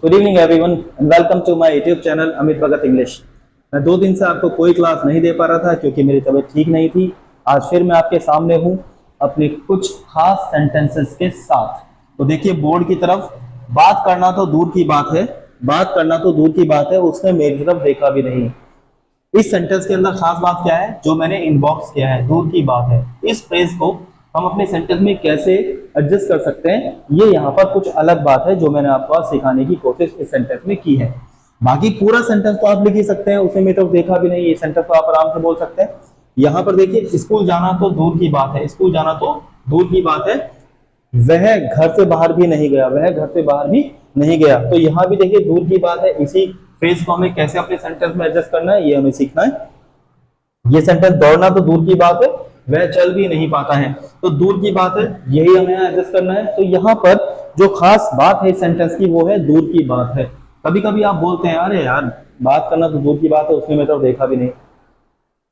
Good evening everyone and welcome to my YouTube channel Amit Bhagat English. मैं 2 दिन से आपको कोई क्लास नहीं दे पा रहा था क्योंकि मेरी तबीयत ठीक नहीं थी। आज फिर मैं आपके सामने हूं अपने कुछ खास सेंटेंसेस के साथ। तो देखिए बोर्ड की तरफ, बात करना तो दूर की बात है, बात करना तो दूर की बात है, उसने मेरी तरफ देखा भी नहीं। इस सेंटेंस के अंदर खास बात क्या है जो मैंने इनबॉक्स किया है, दूर की बात है। इस फ्रेज को हम अपने सेंटेंस में कैसे एडजस्ट कर सकते हैं, ये यहाँ पर कुछ अलग बात है जो मैंने आपको आज सिखाने की कोशिश इस सेंटेंस में की है। बाकी पूरा सेंटेंस तो आप लिख ही सकते हैं, उसने मेरी तरफ देखा भी नहीं, ये सेंटेंस तो आप आराम से बोल सकते हैं। यहाँ पर देखिए, स्कूल जाना तो दूर की बात है, स्कूल जाना तो दूर की बात है, वह घर से बाहर भी नहीं गया, वह घर से बाहर भी नहीं गया। तो यहाँ भी देखिए दूर की बात है। इसी फ्रेज को हमें कैसे अपने सेंटेंस में एडजस्ट करना है ये हमें सीखना है। ये सेंटेंस दौड़ना तो दूर की बात है, वह चल भी नहीं पाता है, तो दूर की बात है, यही हमें एडजस्ट करना है। तो यहाँ पर जो खास बात है इस सेंटेंस की वो है दूर की बात है। कभी कभी आप बोलते हैं अरे यार बात करना तो दूर की बात है, उसने मेरी तरफ देखा भी नहीं,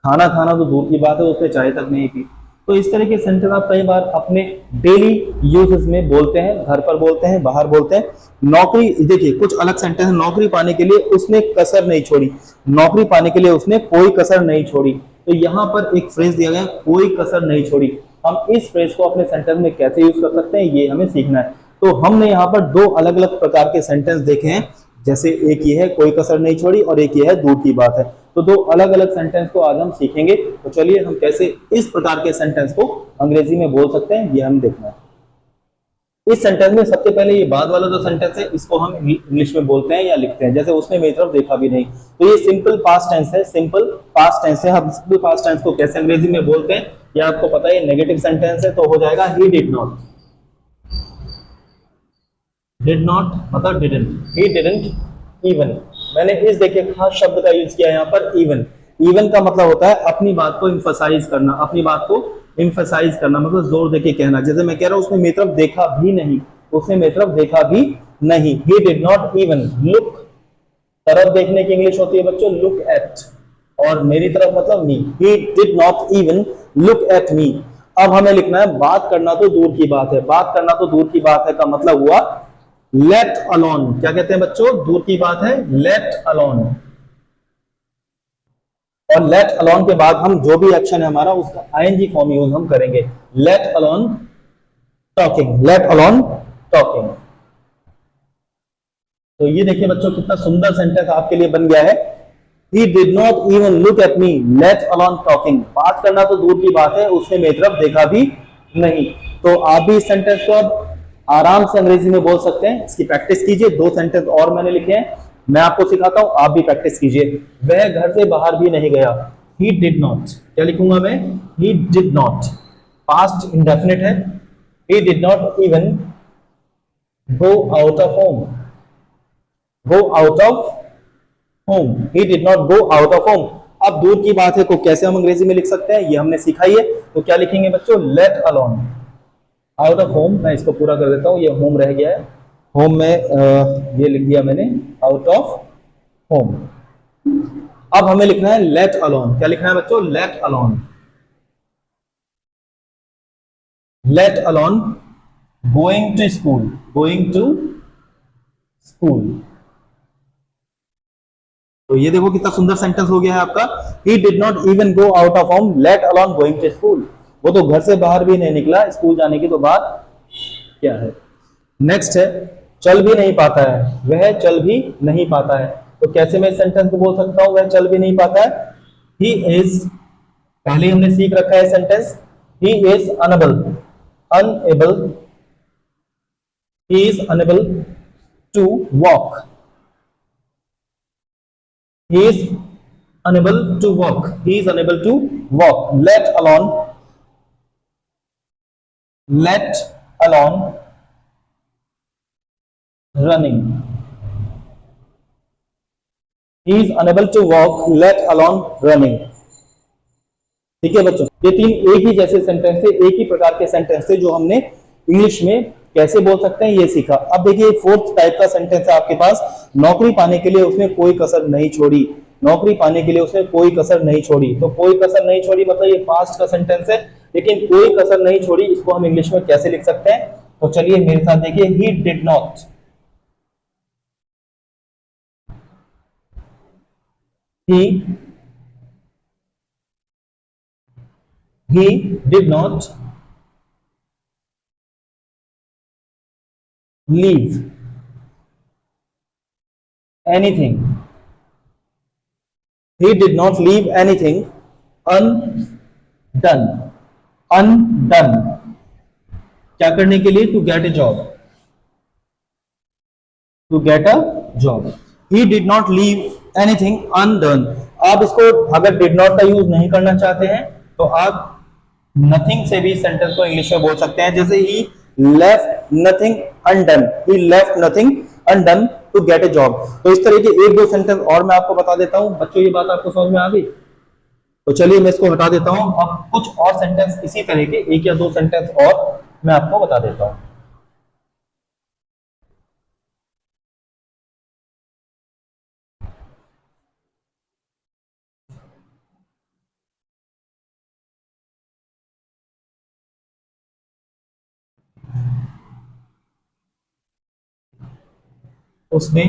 खाना खाना तो दूर की बात है, उसने चाय तक नहीं पी। तो इस तरह के सेंटेंस आप कई बार अपने डेली यूजेस में बोलते हैं, घर पर बोलते हैं, बाहर बोलते हैं। नौकरी, देखिए कुछ अलग सेंटेंस है, नौकरी पाने के लिए उसने कसर नहीं छोड़ी, नौकरी पाने के लिए उसने कोई कसर नहीं छोड़ी। तो यहाँ पर एक फ्रेज दिया गया, कोई कसर नहीं छोड़ी। हम इस फ्रेज को अपने सेंटेंस में कैसे यूज कर सकते हैं ये हमें सीखना है। तो हमने यहाँ पर 2 अलग अलग प्रकार के सेंटेंस देखे हैं, जैसे एक ये है कोई कसर नहीं छोड़ी और एक ये है दूर की बात है। तो 2 अलग अलग सेंटेंस को आज हम सीखेंगे। तो चलिए हम कैसे इस प्रकार के सेंटेंस को अंग्रेजी में बोल सकते हैं ये हम देखना है। इस सेंटेंस में सबसे पहले ये बाद वाला जो सेंटेंस है इसको हम इंग्लिश में बोलते हैं या लिखते हैं, जैसे उसने मेरी तरफ देखा भी नहीं। तो ये सिंपल पास्ट टेंस है, सिंपल पास्ट टेंस है। हम सिंपल पास्ट टेंस को कैसे अंग्रेजी में बोलते हैं ये आपको पता है, नेगेटिव सेंटेंस है तो हो जाएगा ही डिड नॉट। डिड नॉट मतलब डिडंट, ही डिडंट इवन। मैंने इस देखिए खास शब्द का यूज किया यहाँ पर, इवन। इवन का मतलब होता है अपनी बात को एम्फसाइज करना, अपनी बात को एम्फसाइज करना मतलब जोर देके कहना। जैसे मैं कह रहा हूं उसने मेरी तरफ देखा भी नहीं, उसने मेरी तरफ देखा भी नहीं। ही डिड नॉट इवन लुक, तरफ देखने की इंग्लिश होती है बच्चों लुक एट, और मेरी तरफ मतलब me. He did not even look at me. अब हमें लिखना है बात करना तो दूर की बात है, बात करना तो दूर की बात है का मतलब हुआ लेट अलोन। क्या कहते हैं बच्चों, दूर की बात है लेट अलोन। और लेट अलोन के बाद हम जो भी एक्शन है हमारा उसका आईएनजी फॉर्म यूज हम करेंगे, let alone talking, let alone talking. तो ये देखिए बच्चों कितना सुंदर सेंटेंस आपके लिए बन गया है। He did not even look at me, let alone talking। बात करना तो दूर की बात है, उसने मेरी तरफ देखा भी नहीं। तो आप भी इस सेंटेंस को अब आराम से अंग्रेजी में बोल सकते हैं। इसकी प्रैक्टिस कीजिए। 2 सेंटेंस और मैंने लिखे हैं, मैं आपको सिखाता हूं, आप भी प्रैक्टिस कीजिए। वह घर से बाहर भी नहीं गया, he did not। क्या लिखूंगा मैं, he did not, past indefinite है। he did not even go out of home, go out of home, he did not go out of home। अब दूर की बात है को कैसे हम अंग्रेजी में लिख सकते हैं ये हमने सीखा ही है। तो क्या लिखेंगे बच्चों, let alone out of home. मैं इसको पूरा कर देता हूं, ये होम रह गया है, होम में ये लिख दिया मैंने आउट ऑफ होम। अब हमें लिखना है लेट अलोन। क्या लिखना है बच्चों, let alone, let alone going to school, going to school. तो ये देखो कितना सुंदर सेंटेंस हो गया है आपका। He did not even go out of home, let alone going to school। वो तो घर से बाहर भी नहीं निकला, स्कूल जाने की तो बात क्या है। नेक्स्ट है चल भी नहीं पाता है, वह चल भी नहीं पाता है। तो कैसे मैं सेंटेंस को बोल सकता हूं वह चल भी नहीं पाता है। ही इज, पहले हमने सीख रखा है sentence, he is unable, unable, he is unable to walk, he is unable to walk, he is unable to walk, let alone running, he is unable to walk, let alone running। ठीक है बच्चों, ये 3 एक ही जैसे sentence थे, एक ही प्रकार के सेंटेंस थे जो हमने इंग्लिश में कैसे बोल सकते हैं ये सीखा। अब देखिए 4th टाइप का सेंटेंस है आपके पास, नौकरी पाने के लिए उसने कोई कसर नहीं छोड़ी, नौकरी पाने के लिए उसने कोई कसर नहीं छोड़ी। तो कोई कसर नहीं छोड़ी मतलब ये पास्ट का सेंटेंस है, लेकिन कोई कसर नहीं छोड़ी इसको हम इंग्लिश में कैसे लिख सकते हैं। तो चलिए मेरे साथ देखिए, ही did not, he did not leave anything. He did not leave anything undone. Undone क्या करने के लिए? To get a job. To get a job. He did not leave anything undone. आप इसको अगर डिड नॉट का यूज नहीं करना चाहते हैं तो आप नथिंग से भी सेंटेंस को इंग्लिश में बोल सकते हैं. जैसे he left nothing undone. He left nothing undone to get a job. तो इस तरह के एक दो सेंटेंस और मैं आपको बता देता हूं. बच्चों ये बात आपको समझ में आ गई? तो चलिए मैं इसको हटा देता हूं. अब कुछ और सेंटेंस इसी तरह के एक या दो सेंटेंस और मैं आपको बता देता हूं. उसने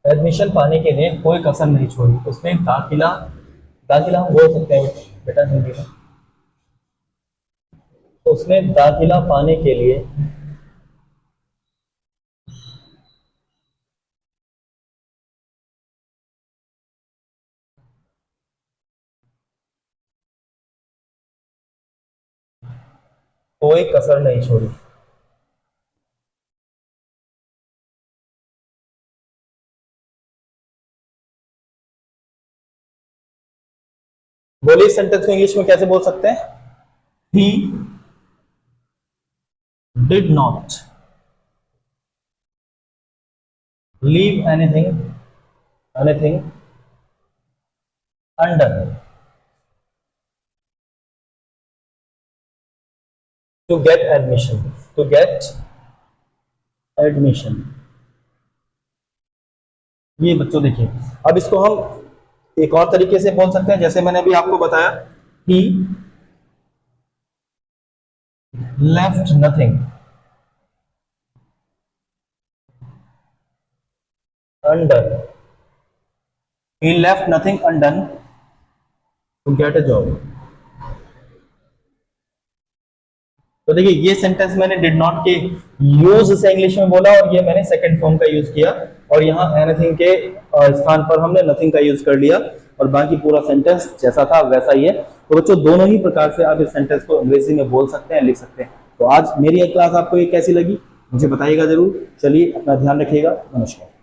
एडमिशन पाने के लिए कोई कसर नहीं छोड़ी. उसने दाखिला, दाखिला हम बोल सकते हैं बेटा हिंदी में. उसने दाखिला पाने के लिए कोई कसर नहीं छोड़ी. बोलिए सेंटेंस को इंग्लिश में कैसे बोल सकते हैं? He did not leave anything undone to get admission. To get admission. ये बच्चों देखिए, अब इसको हम एक और तरीके से बोल सकते हैं. जैसे मैंने अभी आपको बताया, he left nothing undone. He left nothing undone to get a job. तो देखिए ये सेंटेंस मैंने डिड नॉट के यूज से इंग्लिश में बोला और ये मैंने सेकंड फॉर्म का यूज किया और यहाँ एनीथिंग के स्थान पर हमने नथिंग का यूज कर लिया और बाकी पूरा सेंटेंस जैसा था वैसा ही है. तो बच्चों दोनों ही प्रकार से आप इस सेंटेंस को अंग्रेजी में बोल सकते हैं, लिख सकते हैं. तो आज मेरी ये क्लास आपको ये कैसी लगी मुझे बताइएगा जरूर. चलिए अपना ध्यान रखिएगा. नमस्कार.